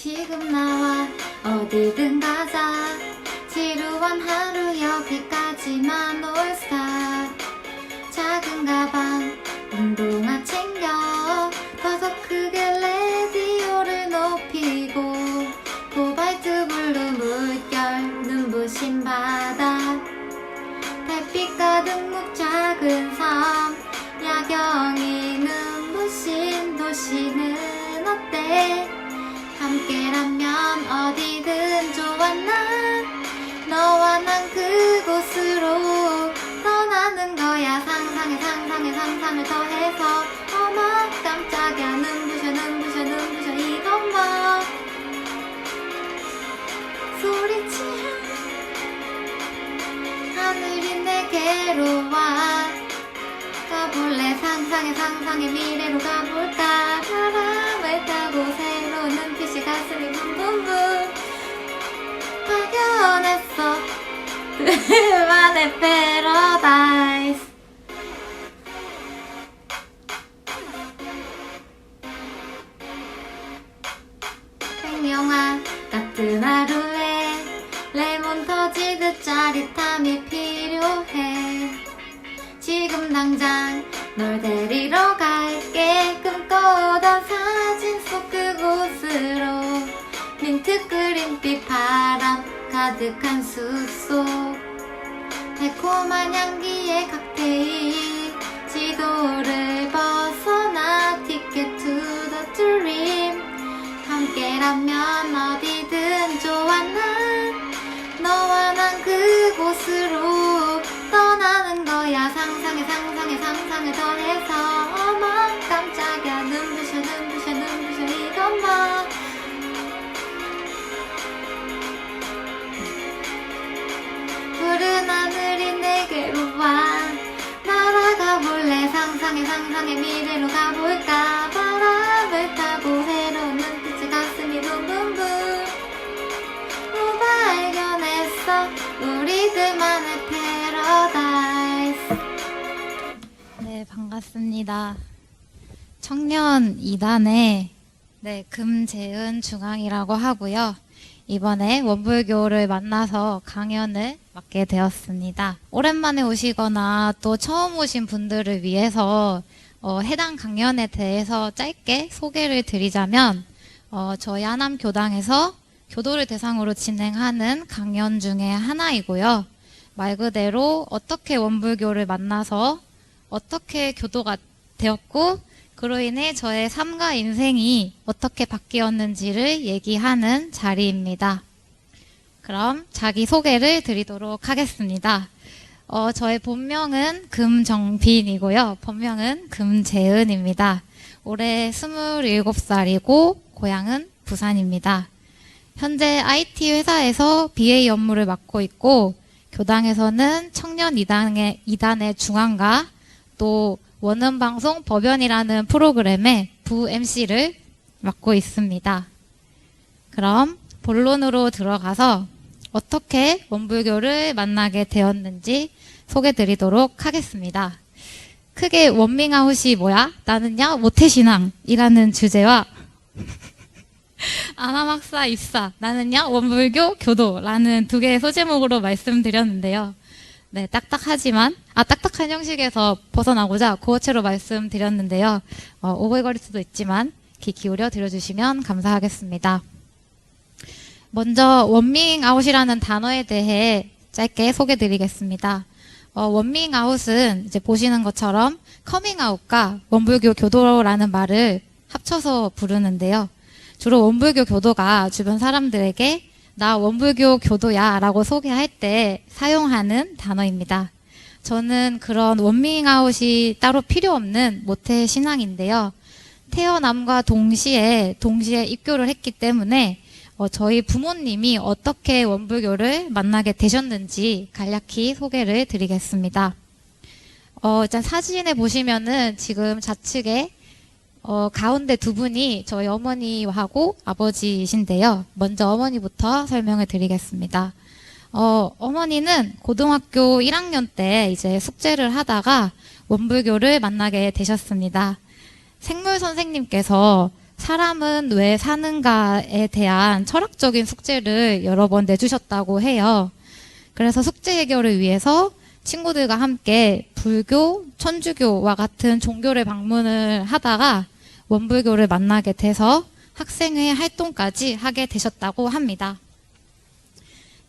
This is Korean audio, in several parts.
지금 나와 어디든 가자. 지루한 하루 여기까지만 올스타. 작은 가방 운동화 챙겨 더서 크게 라디오를 높이고 코발트 블루 물결 눈부신 바다 달빛 가득 묵 작은 섬 야경이 눈부신 도시는 어때? 함께라면 어디든 좋아. 난 너와 난 그곳으로 떠나는 거야. 상상에 상상을 더해서 어머 깜짝이야. 눈부셔 이것만 소리치며 하늘이 내게로 와. 가볼래. 상상의 미래로 가볼까. 바람을 타고 새로운 눈빛이 가슴이 붕붕붕 발견했어. 둘만의 패러다이스. 백영화 같은 하루에 레몬 터지듯 짜릿함이 필요해. 지금 당장 널 데리러 갈게. 꿈꿔오던 사진 속 그곳으로 민트 그린빛 바람 가득한 숲속 달콤한 향기의 칵테일 지도를 벗어나 티켓 투 더 드림. 함께라면 어디든 좋아. 난 너와 난 그곳으로 떠나는 거야. 상상에 더해서 어머 깜짝이야. 눈부셔 이것만 푸른 하늘이 내게로 와. 날아가 볼래. 상상의 미래로 가볼까. 바람을 타고 새로운 눈빛이 가슴이 붕붕붕 발견했어. 우리들만의 패러다이스. 네, 반갑습니다. 청년 2단의 금재은 중앙이라고 하고요. 이번에 원불교를 만나서 강연을 맡게 되었습니다. 오랜만에 오시거나 또 처음 오신 분들을 위해서 해당 강연에 대해서 짧게 소개를 드리자면 저희 하남교당에서 교도를 대상으로 진행하는 강연 중에 하나이고요. 말 그대로 어떻게 원불교를 만나서 어떻게 교도가 되었고 그로 인해 저의 삶과 인생이 어떻게 바뀌었는지를 얘기하는 자리입니다. 그럼 자기소개를 드리도록 하겠습니다. 저의 본명은 금정빈이고요. 본명은 금재은입니다. 올해 27살이고 고향은 부산입니다. 현재 IT 회사에서 BA 업무를 맡고 있고 교당에서는 청년 2단의 중앙과 또 원음방송 법연이라는 프로그램의 부 MC를 맡고 있습니다. 그럼 본론으로 들어가서 어떻게 원불교를 만나게 되었는지 소개드리도록 하겠습니다. 크게 원밍아웃이 뭐야? 나는야 모태신앙이라는 주제와 아나막사 입사, 나는야 원불교 교도라는 두 개의 소제목으로 말씀드렸는데요. 네, 딱딱한 형식에서 벗어나고자 고어체로 말씀드렸는데요. 오글거릴 수도 있지만 귀 기울여 들어주시면 감사하겠습니다. 먼저 원밍아웃이라는 단어에 대해 짧게 소개드리겠습니다. 원밍아웃은 이제 보시는 것처럼 커밍아웃과 원불교 교도라는 말을 합쳐서 부르는데요. 주로 원불교 교도가 주변 사람들에게 나 원불교 교도야 라고 소개할 때 사용하는 단어입니다. 저는 그런 원밍아웃이 따로 필요 없는 모태 신앙인데요. 태어남과 동시에 입교를 했기 때문에 저희 부모님이 어떻게 원불교를 만나게 되셨는지 간략히 소개를 드리겠습니다. 일단 사진에 보시면은 지금 좌측에 가운데 두 분이 저희 어머니하고 아버지이신데요. 먼저 어머니부터 설명을 드리겠습니다. 어머니는 고등학교 1학년 때 이제 숙제를 하다가 원불교를 만나게 되셨습니다. 생물 선생님께서 사람은 왜 사는가에 대한 철학적인 숙제를 여러 번 내주셨다고 해요. 그래서 숙제 해결을 위해서 친구들과 함께 불교, 천주교와 같은 종교를 방문을 하다가 원불교를 만나게 돼서 학생회 활동까지 하게 되셨다고 합니다.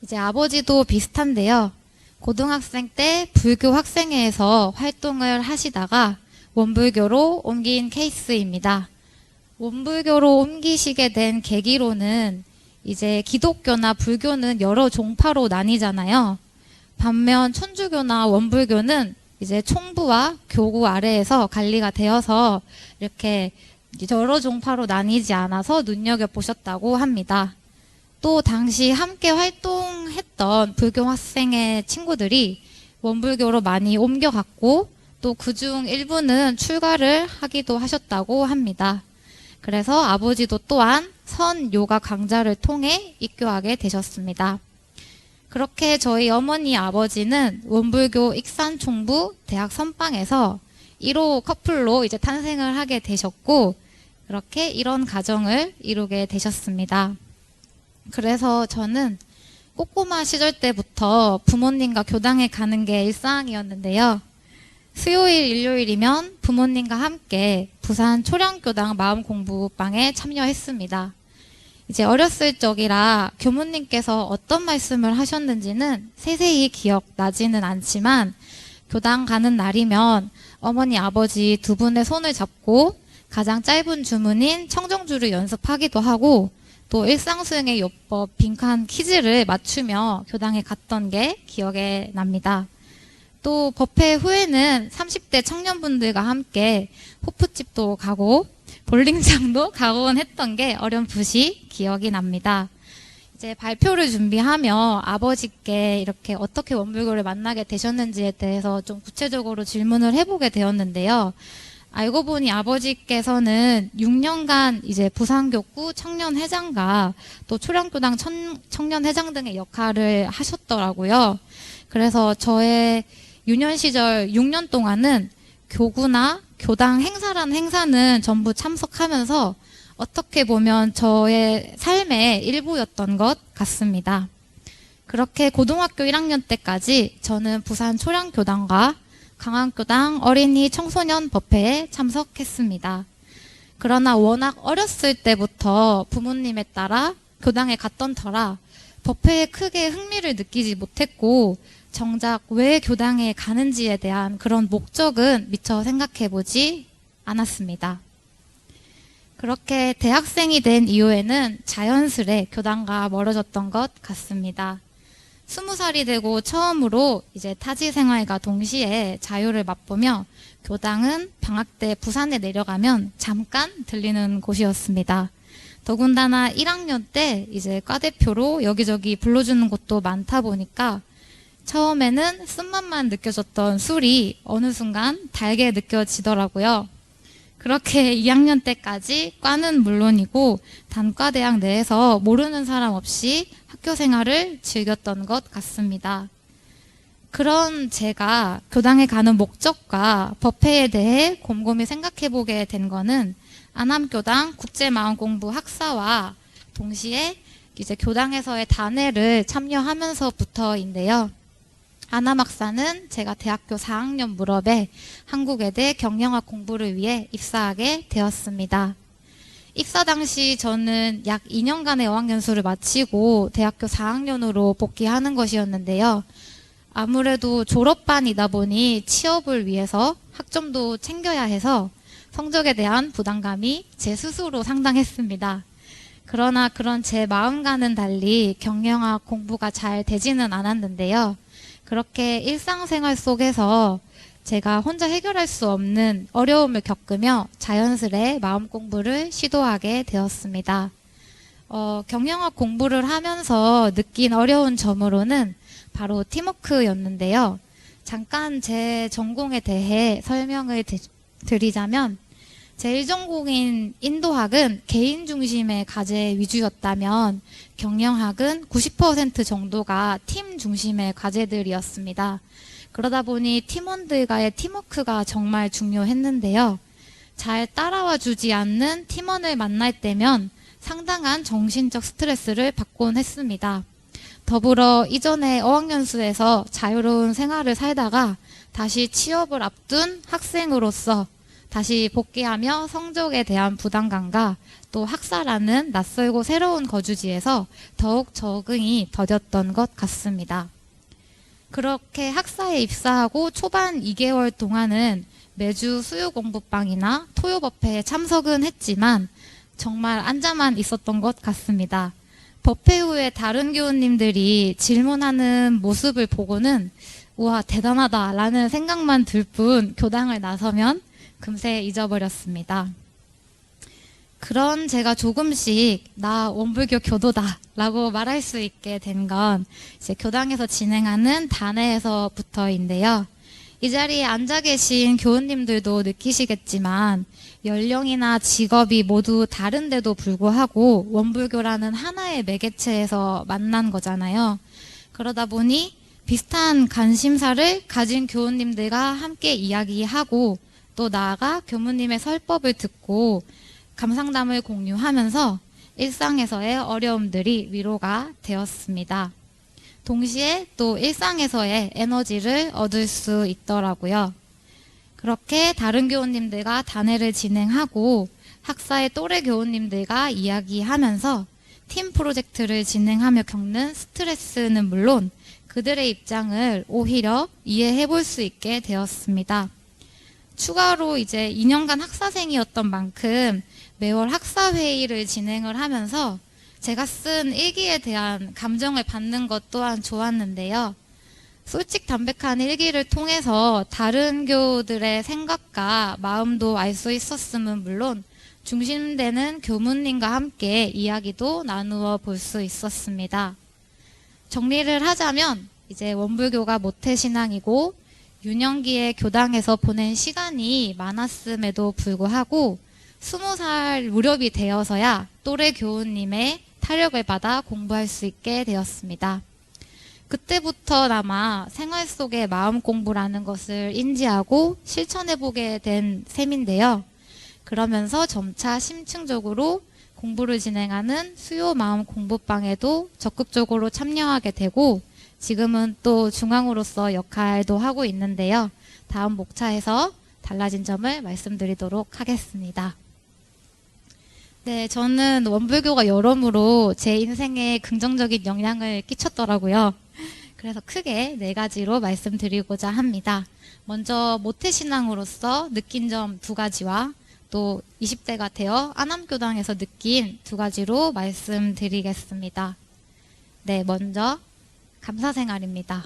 이제 아버지도 비슷한데요. 고등학생 때 불교 학생회에서 활동을 하시다가 원불교로 옮긴 케이스입니다. 원불교로 옮기시게 된 계기로는 이제 기독교나 불교는 여러 종파로 나뉘잖아요. 반면 천주교나 원불교는 이제 총부와 교구 아래에서 관리가 되어서 이렇게 여러 종파로 나뉘지 않아서 눈여겨보셨다고 합니다. 또 당시 함께 활동했던 불교 학생의 친구들이 원불교로 많이 옮겨갔고 또 그중 일부는 출가를 하기도 하셨다고 합니다. 그래서 아버지도 또한 선 요가 강좌를 통해 입교하게 되셨습니다. 그렇게 저희 어머니 아버지는 원불교 익산총부 대학 선방에서 1호 커플로 이제 탄생을 하게 되셨고 그렇게 이런 가정을 이루게 되셨습니다. 그래서 저는 꼬꼬마 시절 때부터 부모님과 교당에 가는 게 일상이었는데요. 수요일, 일요일이면 부모님과 함께 부산 초량교당 마음공부방에 참여했습니다. 이제 어렸을 적이라 교무님께서 어떤 말씀을 하셨는지는 세세히 기억나지는 않지만 교당 가는 날이면 어머니, 아버지 두 분의 손을 잡고 가장 짧은 주문인 청정주를 연습하기도 하고 또 일상수행의 요법, 빈칸 퀴즈를 맞추며 교당에 갔던 게 기억에 납니다. 또 법회 후에는 30대 청년분들과 함께 호프집도 가고 볼링장도 가곤 했던 게 어렴풋이 기억이 납니다. 이제 발표를 준비하며 아버지께 이렇게 어떻게 원불교를 만나게 되셨는지에 대해서 좀 구체적으로 질문을 해보게 되었는데요. 알고 보니 아버지께서는 6년간 이제 부산교구 청년회장과 또 초량교당 청년회장 등의 역할을 하셨더라고요. 그래서 저의 유년 시절 6년 동안은 교구나 교당 행사라는 행사는 전부 참석하면서 어떻게 보면 저의 삶의 일부였던 것 같습니다. 그렇게 고등학교 1학년 때까지 저는 부산 초량교당과 강안교당 어린이 청소년 법회에 참석했습니다. 그러나 워낙 어렸을 때부터 부모님에 따라 교당에 갔던 터라 법회에 크게 흥미를 느끼지 못했고 정작 왜 교당에 가는지에 대한 그런 목적은 미처 생각해보지 않았습니다. 그렇게 대학생이 된 이후에는 자연스레 교당과 멀어졌던 것 같습니다. 20살이 되고 처음으로 이제 타지 생활과 동시에 자유를 맛보며 교당은 방학 때 부산에 내려가면 잠깐 들리는 곳이었습니다. 더군다나 1학년 때 이제 과대표로 여기저기 불러주는 곳도 많다 보니까 처음에는 쓴맛만 느껴졌던 술이 어느 순간 달게 느껴지더라고요. 그렇게 2학년 때까지 과는 물론이고 단과대학 내에서 모르는 사람 없이 학교 생활을 즐겼던 것 같습니다. 그런 제가 교당에 가는 목적과 법회에 대해 곰곰이 생각해보게 된 거는 안암교당 국제마음공부 학사와 동시에 이제 교당에서의 단회를 참여하면서부터인데요. 안암학사는 제가 대학교 4학년 무렵에 한국외대 경영학 공부를 위해 입사하게 되었습니다. 입사 당시 저는 약 2년간의 어학연수를 마치고 대학교 4학년으로 복귀하는 것이었는데요. 아무래도 졸업반이다 보니 취업을 위해서 학점도 챙겨야 해서 성적에 대한 부담감이 제 스스로 상당했습니다. 그러나 그런 제 마음과는 달리 경영학 공부가 잘 되지는 않았는데요. 그렇게 일상생활 속에서 제가 혼자 해결할 수 없는 어려움을 겪으며 자연스레 마음 공부를 시도하게 되었습니다. 경영학 공부를 하면서 느낀 어려운 점으로는 바로 팀워크였는데요. 잠깐 제 전공에 대해 설명을 드리자면 제 1전공인 인도학은 개인 중심의 과제 위주였다면 경영학은 90% 정도가 팀 중심의 과제들이었습니다. 그러다 보니 팀원들과의 팀워크가 정말 중요했는데요. 잘 따라와 주지 않는 팀원을 만날 때면 상당한 정신적 스트레스를 받곤 했습니다. 더불어 이전에 어학연수에서 자유로운 생활을 살다가 다시 취업을 앞둔 학생으로서 다시 복귀하며 성적에 대한 부담감과 또 학사라는 낯설고 새로운 거주지에서 더욱 적응이 더뎠던 것 같습니다. 그렇게 학사에 입사하고 초반 2개월 동안은 매주 수요 공부방이나 토요법회에 참석은 했지만 정말 앉아만 있었던 것 같습니다. 법회 후에 다른 교우님들이 질문하는 모습을 보고는 우와 대단하다 라는 생각만 들 뿐 교당을 나서면 금세 잊어버렸습니다. 그런 제가 조금씩 나 원불교 교도다 라고 말할 수 있게 된 건 이제 교당에서 진행하는 단회에서부터인데요. 이 자리에 앉아 계신 교우님들도 느끼시겠지만 연령이나 직업이 모두 다른데도 불구하고 원불교라는 하나의 매개체에서 만난 거잖아요. 그러다 보니 비슷한 관심사를 가진 교우님들과 함께 이야기하고 또 나아가 교무님의 설법을 듣고 감상담을 공유하면서 일상에서의 어려움들이 위로가 되었습니다. 동시에 또 일상에서의 에너지를 얻을 수 있더라고요. 그렇게 다른 교우님들과 단회를 진행하고 학사의 또래 교우님들과 이야기하면서 팀 프로젝트를 진행하며 겪는 스트레스는 물론 그들의 입장을 오히려 이해해 볼 수 있게 되었습니다. 추가로 이제 2년간 학사생이었던 만큼 매월 학사회의를 진행을 하면서 제가 쓴 일기에 대한 감정을 받는 것 또한 좋았는데요. 솔직담백한 일기를 통해서 다른 교우들의 생각과 마음도 알 수 있었음은 물론 중심되는 교무님과 함께 이야기도 나누어 볼 수 있었습니다. 정리를 하자면 이제 원불교가 모태신앙이고 유년기에 교당에서 보낸 시간이 많았음에도 불구하고 20살 무렵이 되어서야 또래 교우님의 타력을 받아 공부할 수 있게 되었습니다. 그때부터나마 생활 속의 마음 공부라는 것을 인지하고 실천해보게 된 셈인데요. 그러면서 점차 심층적으로 공부를 진행하는 수요 마음 공부방에도 적극적으로 참여하게 되고 지금은 또 중앙으로서 역할도 하고 있는데요. 다음 목차에서 달라진 점을 말씀드리도록 하겠습니다. 네, 저는 원불교가 여러모로 제 인생에 긍정적인 영향을 끼쳤더라고요. 그래서 크게 4가지로 말씀드리고자 합니다. 먼저 모태신앙으로서 느낀 점 2가지와 또 20대가 되어 안암교당에서 느낀 2가지로 말씀드리겠습니다. 네, 먼저 감사생활입니다.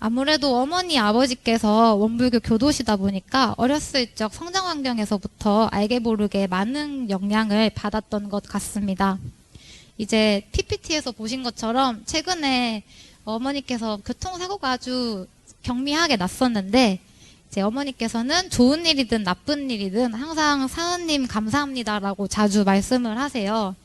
아무래도 어머니, 아버지께서 원불교 교도시다 보니까 어렸을 적 성장 환경에서부터 알게 모르게 많은 영향을 받았던 것 같습니다. 이제 PPT에서 보신 것처럼 최근에 어머니께서 교통사고가 아주 경미하게 났었는데 이제 어머니께서는 좋은 일이든 나쁜 일이든 항상 사은님 감사합니다라고 자주 말씀을 하세요.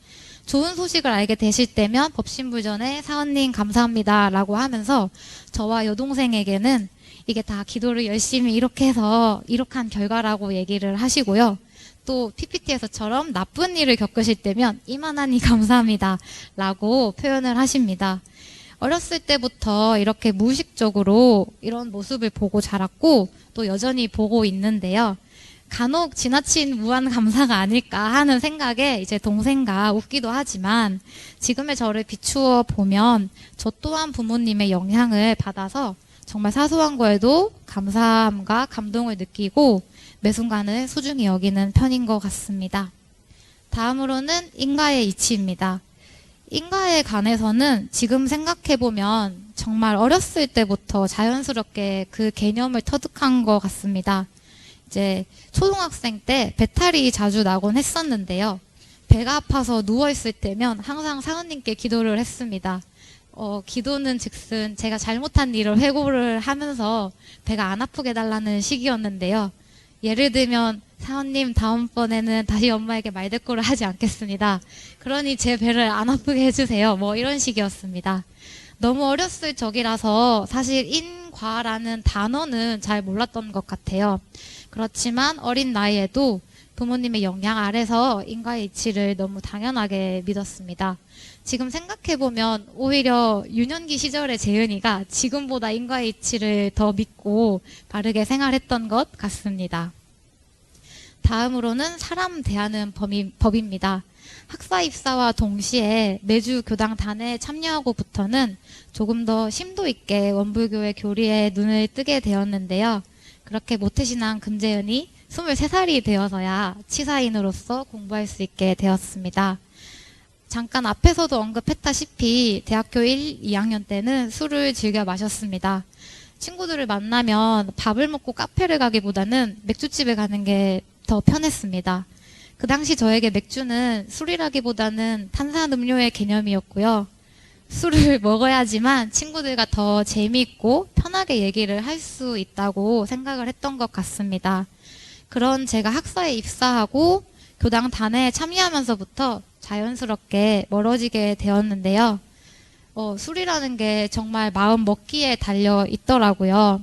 좋은 소식을 알게 되실 때면 법신불전에 사은님 감사합니다라고 하면서 저와 여동생에게는 이게 다 기도를 열심히 이렇게 해서 이룩한 결과라고 얘기를 하시고요. 또 PPT에서처럼 나쁜 일을 겪으실 때면 이만하니 감사합니다라고 표현을 하십니다. 어렸을 때부터 이렇게 무의식적으로 이런 모습을 보고 자랐고 또 여전히 보고 있는데요. 간혹 지나친 무한 감사가 아닐까 하는 생각에 이제 동생과 웃기도 하지만 지금의 저를 비추어 보면 저 또한 부모님의 영향을 받아서 정말 사소한 거에도 감사함과 감동을 느끼고 매 순간을 소중히 여기는 편인 것 같습니다. 다음으로는 인가의 이치입니다. 인가에 관해서는 지금 생각해보면 정말 어렸을 때부터 자연스럽게 그 개념을 터득한 것 같습니다. 이제 초등학생 때 배탈이 자주 나곤 했었는데요. 배가 아파서 누워있을 때면 항상 사은님께 기도를 했습니다. 기도는 즉슨 제가 잘못한 일을 회고를 하면서 배가 안 아프게 해달라는 식이었는데요. 예를 들면 사원님 다음번에는 다시 엄마에게 말대꾸를 하지 않겠습니다. 그러니 제 배를 안 아프게 해주세요. 뭐 이런 식이었습니다. 너무 어렸을 적이라서 사실 인과라는 단어는 잘 몰랐던 것 같아요. 그렇지만 어린 나이에도 부모님의 영향 아래서 인과의 이치를 너무 당연하게 믿었습니다. 지금 생각해보면 오히려 유년기 시절의 재은이가 지금보다 인과의 이치를 더 믿고 바르게 생활했던 것 같습니다. 다음으로는 사람 대하는 법입니다. 학사 입사와 동시에 매주 교당 단회에 참여하고부터는 조금 더 심도 있게 원불교의 교리에 눈을 뜨게 되었는데요. 그렇게 모태신앙 금재은이 23살이 되어서야 치사인으로서 공부할 수 있게 되었습니다. 잠깐 앞에서도 언급했다시피 대학교 1, 2학년 때는 술을 즐겨 마셨습니다. 친구들을 만나면 밥을 먹고 카페를 가기보다는 맥주집에 가는 게 더 편했습니다. 그 당시 저에게 맥주는 술이라기보다는 탄산음료의 개념이었고요. 술을 먹어야지만 친구들과 더 재미있고 편하게 얘기를 할 수 있다고 생각을 했던 것 같습니다. 그런 제가 학사에 입사하고 교당 단회에 참여하면서부터 자연스럽게 멀어지게 되었는데요. 술이라는 게 정말 마음 먹기에 달려 있더라고요.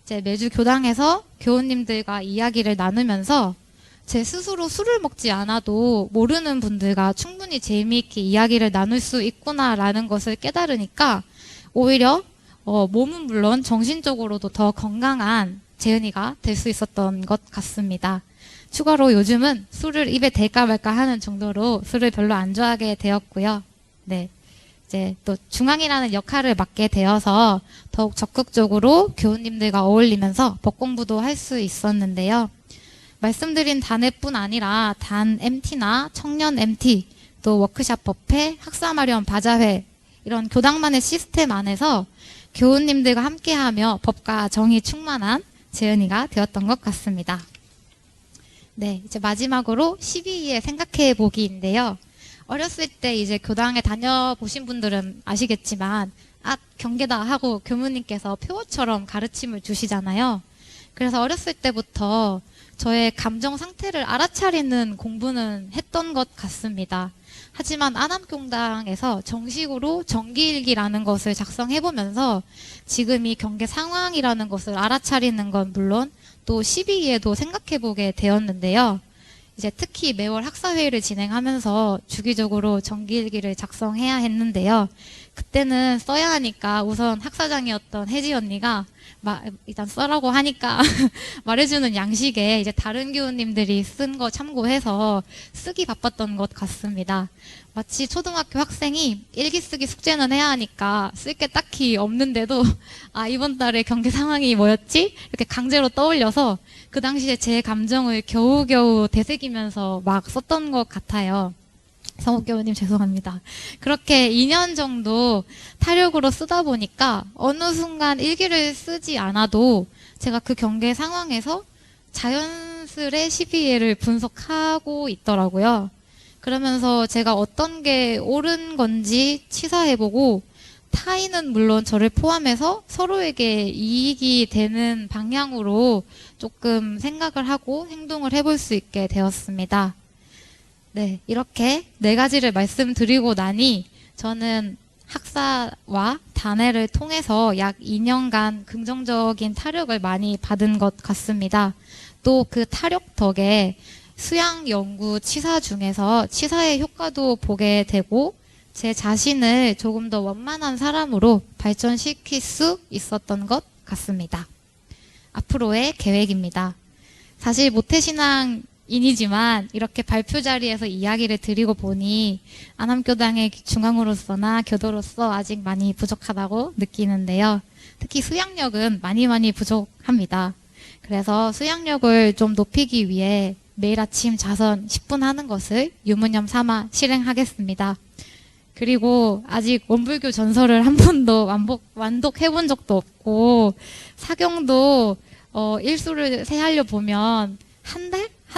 이제 매주 교당에서 교우님들과 이야기를 나누면서 제 스스로 술을 먹지 않아도 모르는 분들과 충분히 재미있게 이야기를 나눌 수 있구나라는 것을 깨달으니까 오히려 몸은 물론 정신적으로도 더 건강한 재은이가 될 수 있었던 것 같습니다. 추가로 요즘은 술을 입에 대까 말까 하는 정도로 술을 별로 안 좋아하게 되었고요. 네. 이제 또 중앙이라는 역할을 맡게 되어서 더욱 적극적으로 교우님들과 어울리면서 법 공부도 할 수 있었는데요. 말씀드린 단회뿐 아니라 단 MT나 청년 MT, 또 워크샵 법회, 학사 마련 바자회 이런 교당만의 시스템 안에서 교우님들과 함께하며 법과 정의 충만한 재은이가 되었던 것 같습니다. 네, 이제 마지막으로 12위의 생각해 보기인데요. 어렸을 때 이제 교당에 다녀보신 분들은 아시겠지만 경계다 하고 교무님께서 표어처럼 가르침을 주시잖아요. 그래서 어렸을 때부터 저의 감정 상태를 알아차리는 공부는 했던 것 같습니다. 하지만 안암공당에서 정식으로 정기일기라는 것을 작성해보면서 지금 이 경계 상황이라는 것을 알아차리는 건 물론 또 12위에도 생각해보게 되었는데요. 이제 특히 매월 학사회의를 진행하면서 주기적으로 정기일기를 작성해야 했는데요. 그때는 써야 하니까 우선 학사장이었던 혜지 언니가 일단 써라고 하니까 말해주는 양식에 이제 다른 교우님들이 쓴 거 참고해서 쓰기 바빴던 것 같습니다. 마치 초등학교 학생이 일기 쓰기 숙제는 해야 하니까 쓸 게 딱히 없는데도 이번 달에 경계 상황이 뭐였지? 이렇게 강제로 떠올려서 그 당시에 제 감정을 겨우겨우 되새기면서 막 썼던 것 같아요. 성욱교우님 죄송합니다. 그렇게 2년 정도 타력으로 쓰다 보니까 어느 순간 일기를 쓰지 않아도 제가 그 경계 상황에서 자연스레 12예를 분석하고 있더라고요. 그러면서 제가 어떤 게 옳은 건지 치사해보고 타인은 물론 저를 포함해서 서로에게 이익이 되는 방향으로 조금 생각을 하고 행동을 해볼 수 있게 되었습니다. 네, 이렇게 4가지를 말씀드리고 나니 저는 학사와 단회를 통해서 약 2년간 긍정적인 타력을 많이 받은 것 같습니다. 또 그 타력 덕에 수양 연구 치사 중에서 치사의 효과도 보게 되고 제 자신을 조금 더 원만한 사람으로 발전시킬 수 있었던 것 같습니다. 앞으로의 계획입니다. 사실 모태신앙인이지만 이렇게 발표 자리에서 이야기를 드리고 보니 안암교당의 중앙으로서나 교도로서 아직 많이 부족하다고 느끼는데요. 특히 수양력은 많이 부족합니다. 그래서 수양력을 좀 높이기 위해 매일 아침 자선 10분 하는 것을 유무념 삼아 실행하겠습니다. 그리고 아직 원불교 전설을 한 번도 완독해본 적도 없고 사경도 일수를 세하려 보면 한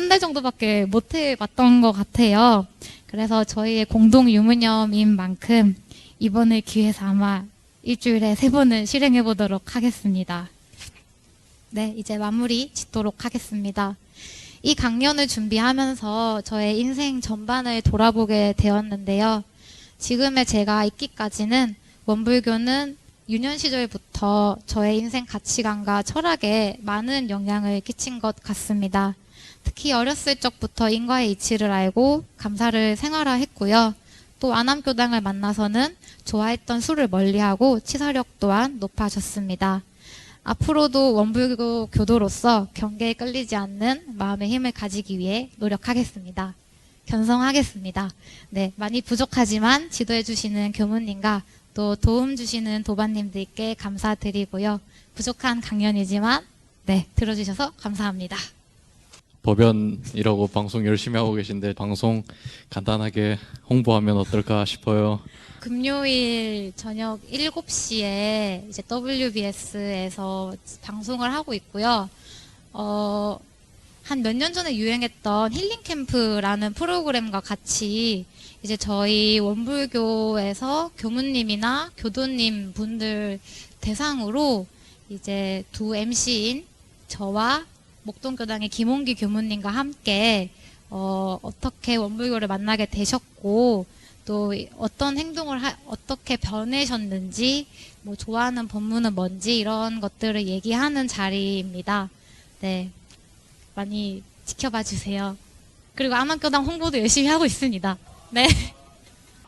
달 정도밖에 못 해봤던 것 같아요. 그래서 저희의 공동 유무념인 만큼 이번을 기회 삼아 일주일에 3번을 실행해 보도록 하겠습니다. 네, 이제 마무리 짓도록 하겠습니다. 이 강연을 준비하면서 저의 인생 전반을 돌아보게 되었는데요. 지금의 제가 있기까지는 원불교는 유년 시절부터 저의 인생 가치관과 철학에 많은 영향을 끼친 것 같습니다. 특히 어렸을 적부터 인과의 이치를 알고 감사를 생활화했고요. 또 안암교당을 만나서는 좋아했던 술을 멀리하고 치사력 또한 높아졌습니다. 앞으로도 원불교 교도로서 경계에 끌리지 않는 마음의 힘을 가지기 위해 노력하겠습니다. 견성하겠습니다. 네, 많이 부족하지만 지도해 주시는 교무님과 또 도움 주시는 도반님들께 감사드리고요. 부족한 강연이지만 네, 들어주셔서 감사합니다. 법연이라고 방송 열심히 하고 계신데 방송 간단하게 홍보하면 어떨까 싶어요. 금요일 저녁 7시에 이제 WBS에서 방송을 하고 있고요. 한 몇 년 전에 유행했던 힐링 캠프라는 프로그램과 같이 이제 저희 원불교에서 교무님이나 교도님 분들 대상으로 이제 두 MC인 저와 목동교당의 김홍기 교무님과 함께 어떻게 원불교를 만나게 되셨고 또 어떤 행동을 어떻게 변해셨는지 뭐 좋아하는 법문은 뭔지 이런 것들을 얘기하는 자리입니다. 네, 많이 지켜봐 주세요. 그리고 암암교당 홍보도 열심히 하고 있습니다. 네.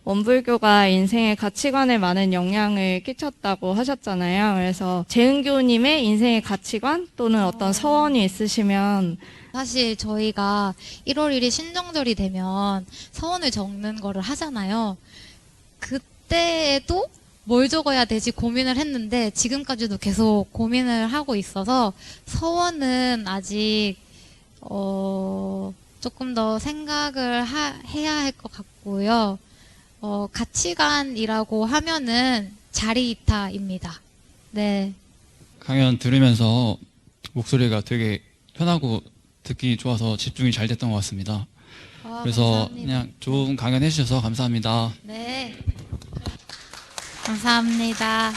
원불교가 인생의 가치관에 많은 영향을 끼쳤다고 하셨잖아요. 그래서 재은교님의 인생의 가치관 또는 어떤 서원이 있으시면 사실 저희가 1월 1일 신정절이 되면 서원을 적는 거를 하잖아요. 그때에도 뭘 적어야 되지 고민을 했는데 지금까지도 계속 고민을 하고 있어서 서원은 아직 조금 더 생각을 해야 할 것 같고요. 가치관이라고 하면은 자리이타입니다. 네. 강연 들으면서 목소리가 되게 편하고 듣기 좋아서 집중이 잘 됐던 것 같습니다. 그래서 감사합니다. 그냥 좋은 강연 해주셔서 감사합니다. 네. 감사합니다.